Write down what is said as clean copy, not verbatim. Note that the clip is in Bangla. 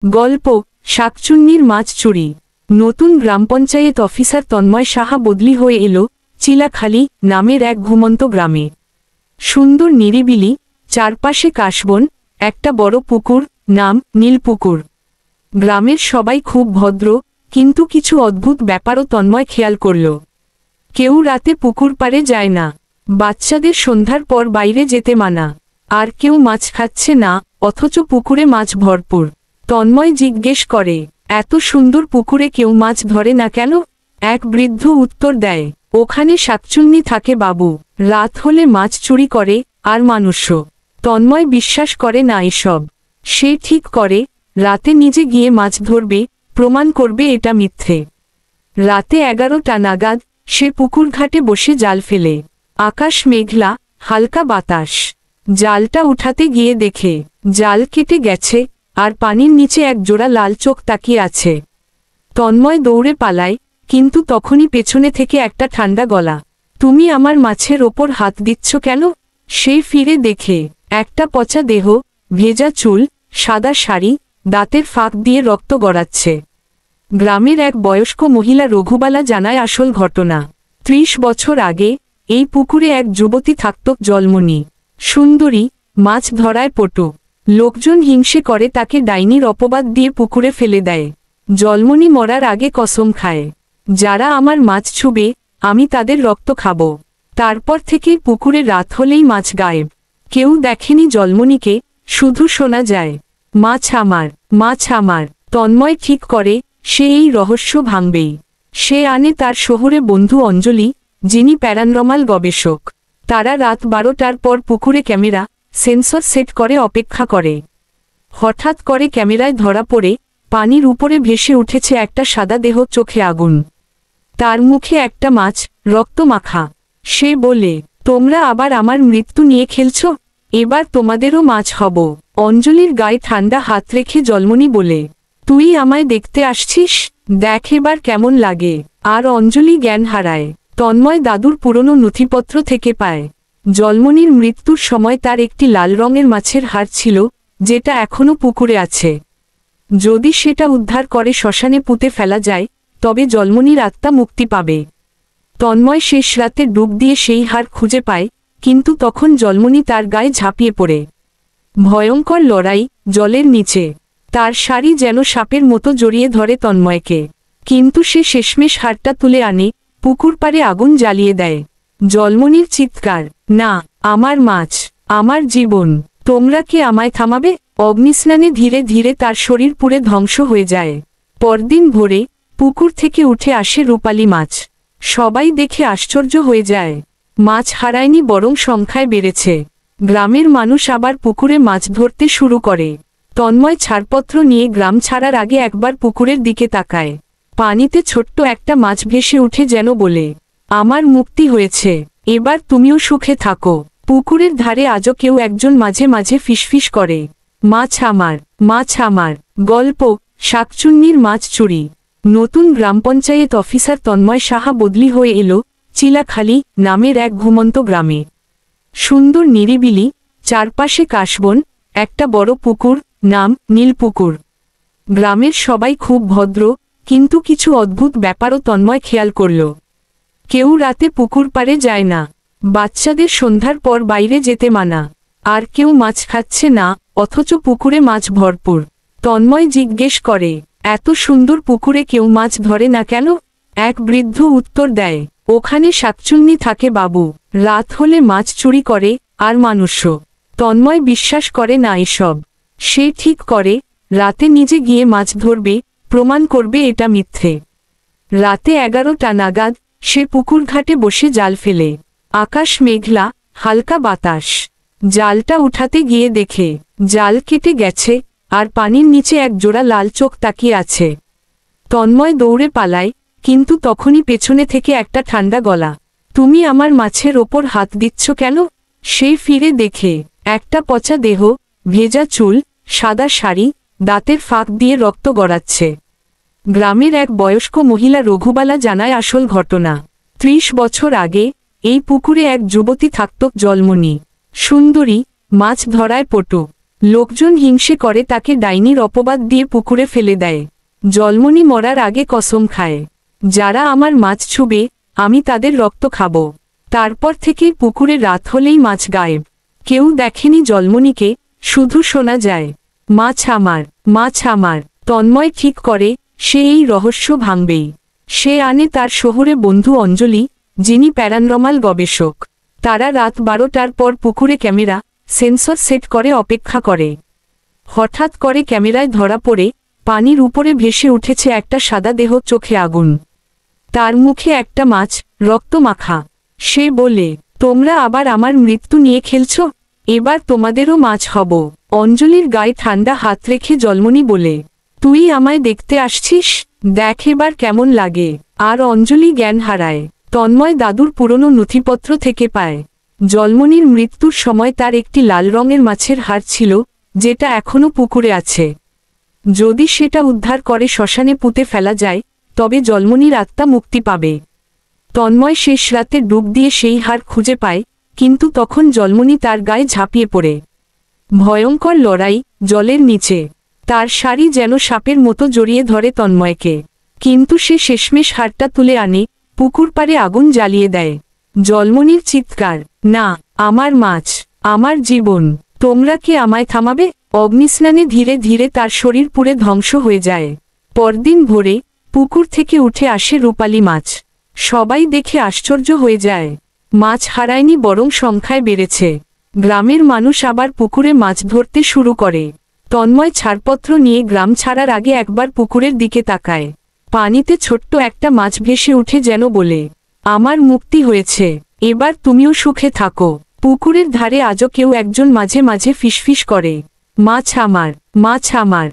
গল্প শাকচুন্নির মাছ চুরি। নতুন গ্রাম পঞ্চায়েত অফিসার তন্ময় সাহা বদলি হয়ে এলো চিলাখালি নামের এক ঘুমন্ত গ্রামে। সুন্দর নিরিবিলি, চারপাশে কাশবন, একটা বড় পুকুর, নাম নীলপুকুর। গ্রামের সবাই খুব ভদ্র, কিন্তু কিছু অদ্ভুত ব্যাপারও তন্ময় খেয়াল করল। কেউ রাতে পুকুর পাড়ে যায় না, বাচ্চাদের সন্ধ্যার পর বাইরে যেতে মানা, আর কেউ মাছ খাচ্ছে না, অথচ পুকুরে মাছ ভরপুর। তন্ময় জিজ্ঞেস করে, এত সুন্দর পুকুরে কেউ মাছ ধরে না কেন? এক বৃদ্ধ উত্তর দেয়, ওখানে শাকচুন্নি থাকে বাবু, রাত হলে মাছ চুরি করে, আর মানুষও। তন্ময় বিশ্বাস করে না এসব। সে ঠিক করে রাতে নিজে গিয়ে মাছ ধরবে, প্রমাণ করবে এটা মিথ্যে। রাতে 11টা নাগাদ সে পুকুর ঘাটে বসে জাল ফেলে। আকাশ মেঘলা, হালকা বাতাস। জালটা উঠাতে গিয়ে দেখে জাল কেটে গেছে, আর পানির নিচে এক জোড়া লাল চোখ তাকিয়ে আছে। তন্ময় দৌড়ে পালায়, কিন্তু তখনই পেছনে থেকে একটা ঠান্ডা গলা, তুমি আমার মাছের ওপর হাত দিচ্ছ কেন? সে ফিরে দেখে একটা পচা দেহ, ভেজা চুল, সাদা শাড়ি, দাঁতের ফাঁক দিয়ে রক্ত গড়াচ্ছে। গ্রামের এক বয়স্ক মহিলা রঘুবালা জানায় আসল ঘটনা। 30 বছর আগে এই পুকুরে এক যুবতী থাকত, জলমণি। সুন্দরী, মাছ ধরায় পটু। লোকজন হিংসে করে তাকে ডাইনির অপবাদ দিয়ে পুকুরে ফেলে দেয়। জলমণি মরার আগে কসম খায়, যারা আমার মাছ ছুবে আমি তাদের রক্ত খাব। তারপর থেকেই পুকুরে রাত হলেই মাছ গায়েব। কেউ দেখেনি জলমণিকে, শুধু শোনা যায়, মাছ আমার, মাছ আমার। তন্ময় ঠিক করে সে এই রহস্য ভাঙবেই। সে আনে তার শহরে বন্ধু অঞ্জলি, যিনি প্যারানরমাল গবেষক। তারা রাত 12টার পর পুকুরে ক্যামেরা, সেন্সর সেট করে অপেক্ষা করে। হঠাৎ করে ক্যামেরায় ধরা পড়ে পানির উপরে ভেসে উঠেছে একটা সাদা দেহ, চোখে আগুন। তার মুখে একটা মাছ, রক্ত মাখা। সে বলে, তোমরা আবার আমার মৃত্যু নিয়ে খেলছ, এবার তোমাদেরও মাছ হব। অঞ্জলির গায়ে ঠান্ডা হাত রেখে জলমণি বলে, তুই আমায় দেখতে আসছিস, দেখ এবার কেমন লাগে। আর অঞ্জলি জ্ঞান হারায়। তন্ময় দাদুর পুরনো নথিপত্র থেকে পায়, জলমণির মৃত্যুর সময় তার একটি লাল রঙের মাছের হাড় ছিল, যেটা এখনও পুকুরে আছে। যদি সেটা উদ্ধার করে শ্মশানে পুঁতে ফেলা যায়, তবে জলমণির আত্মা মুক্তি পাবে। তন্ময় শেষ রাতে ডুব দিয়ে সেই হাড় খুঁজে পায়, কিন্তু তখন জলমণি তার গায়ে ঝাঁপিয়ে পড়ে। ভয়ঙ্কর লড়াই, জলের নিচে। তার শাড়ি যেন সাপের মতো জড়িয়ে ধরে তন্ময়কে, কিন্তু সে শেষমেশ হাড়টা তুলে আনে, পুকুর পাড়ে আগুন জ্বালিয়ে দেয়। জলমণির চিৎকার, না, আমার মাছ, আমার জীবন, তোমরা কি আমায় থামাবে? অগ্নিস্নানে ধীরে ধীরে তার শরীর পুড়ে ধ্বংস হয়ে যায়। পরদিন ভোরে পুকুর থেকে উঠে আসে রূপালী মাছ। সবাই দেখে আশ্চর্য হয়ে যায়। মাছ হারায়নি, বরং সংখ্যায় বেড়েছে। গ্রামের মানুষ আবার পুকুরে মাছ ধরতে শুরু করে। তন্ময় ছাড়পত্র নিয়ে গ্রাম ছাড়ার আগে একবার পুকুরের দিকে তাকায়। পানিতে ছোট্ট একটা মাছ ভেসে উঠে, যেন বলে, আমার মুক্তি হয়েছে, এবার তুমিও সুখে থাকো। পুকুরের ধারে আজও কেউ একজন মাঝে মাঝে ফিসফিস করে, মাছ আমার, মাছ আমার। গল্প শাকচুন্নির মাছ চুরি। নতুন গ্রাম পঞ্চায়েত অফিসার তন্ময় সাহা বদলি হয়ে এলো চিলাখালি নামের এক ঘুমন্ত গ্রামে। সুন্দর নিরিবিলি, চারপাশে কাশবন, একটা বড় পুকুর, নাম নীলপুকুর। গ্রামের সবাই খুব ভদ্র, কিন্তু কিছু অদ্ভুত ব্যাপারও তন্ময় খেয়াল করল। কেউ রাতে পুকুর পাড়ে যায় না, বাচ্চাদের সন্ধ্যার পর বাইরে যেতে মানা, আর কেউ মাছ খাচ্ছে না, অথচ পুকুরে মাছ ভরপুর। তন্ময় জিজ্ঞেস করে, এত সুন্দর পুকুরে কেউ মাছ ধরে না কেন? এক বৃদ্ধ উত্তর দেয়, ওখানে শাকচুন্নি থাকে বাবু, রাত হলে মাছ চুরি করে, আর মানুষও। তন্ময় বিশ্বাস করে না এসব। সে ঠিক করে রাতে নিজে গিয়ে মাছ ধরবে, প্রমাণ করবে এটা মিথ্যে। রাতে 11টা নাগাদ সে পুকুর ঘাটে বসে জাল ফেলে। আকাশ মেঘলা, হালকা বাতাস। জালটা উঠাতে গিয়ে দেখে জাল কেটে গেছে, আর পানির নিচে এক জোড়া লাল চোখ তাকিয়ে আছে। তন্ময় দৌড়ে পালায়, কিন্তু তখনই পেছনে থেকে একটা ঠান্ডা গলা, তুমি আমার মাছের ওপর হাত দিচ্ছ কেন? সে ফিরে দেখে একটা পচা দেহ, ভেজা চুল, সাদা শাড়ি, দাঁতের ফাঁক দিয়ে রক্ত গড়াচ্ছে। গ্রামের এক বয়স্ক মহিলা রঘুবালা জানায় আসল ঘটনা। 30 বছর আগে এই পুকুরে এক যুবতী থাকত, জলমণি। সুন্দরী, মাছ ধরায় পটু। লোকজন হিংসে করে তাকে ডাইনির অপবাদ দিয়ে পুকুরে ফেলে দেয়। জলমণি মরার আগে কসম খায়, যারা আমার মাছ ছুবে আমি তাদের রক্ত খাব। তারপর থেকেই পুকুরে রাত হলেই মাছ গায়েব। কেউ দেখেনি জলমণিকে, শুধু শোনা যায়, মাছ আমার, মাছ আমার। তন্ময় ঠিক করে সে এই রহস্য ভাঙবেই। সে আনে তার শহরে বন্ধু অঞ্জলি, যিনি প্যারানরমাল গবেষক। তারা রাত 12টার পর পুকুরে ক্যামেরা, সেন্সর সেট করে অপেক্ষা করে। হঠাৎ করে ক্যামেরায় ধরা পড়ে পানির উপরে ভেসে উঠেছে একটা সাদা দেহ, চোখে আগুন। তার মুখে একটা মাছ, রক্ত মাখা। সে বলে, তোমরা আবার আমার মৃত্যু নিয়ে খেলছ, এবার তোমাদেরও মাছ হব। অঞ্জলির গায়ে ঠান্ডা হাত রেখে জলমণি বলে, তুই আমায় দেখতে আসছিস, দেখ এবার কেমন লাগে। আর অঞ্জলি জ্ঞান হারায়। তন্ময় দাদুর পুরনো নথিপত্র থেকে পায়, জলমণির মৃত্যুর সময় তার একটি লাল রঙের মাছের হাড় ছিল, যেটা এখনো পুকুরে আছে। যদি সেটা উদ্ধার করে শ্মশানে পুঁতে ফেলা যায়, তবে জলমণির আত্মা মুক্তি পাবে। তন্ময় শেষ রাতে ডুব দিয়ে সেই হাড় খুঁজে পায়, কিন্তু তখন জলমণি তার গায়ে ঝাঁপিয়ে পড়ে। ভয়ঙ্কর লড়াই, জলের নিচে। তার শাড়ি যেন সাপের মতো জড়িয়ে ধরে তন্ময়কে, কিন্তু সে শেষমেশ হাড়টা তুলে আনে, পুকুর পাড়ে আগুন জ্বালিয়ে দেয়। জলমণির চিৎকার, না, আমার মাছ, আমার জীবন, তোমরা কি আমায় থামাবে? অগ্নিস্নানে ধীরে ধীরে তার শরীর পুড়ে ধ্বংস হয়ে যায়। পরদিন ভোরে পুকুর থেকে উঠে আসে রূপালী মাছ। সবাই দেখে আশ্চর্য হয়ে যায়। মাছ হারায়নি, বরং সংখ্যায় বেড়েছে। গ্রামের মানুষ আবার পুকুরে মাছ ধরতে শুরু করে। তন্ময় ছাড়পত্র নিয়ে গ্রাম ছাড়ার আগে একবার পুকুরের দিকে তাকায়। পানিতে ছোট্ট একটা মাছ ভেসে উঠে, যেন বলে, আমার মুক্তি হয়েছে, এবার তুমিও সুখে থাকো। পুকুরের ধারে আজও কেউ একজন মাঝে মাঝে ফিসফিস করে, মাছ আমার, মাছ আমার।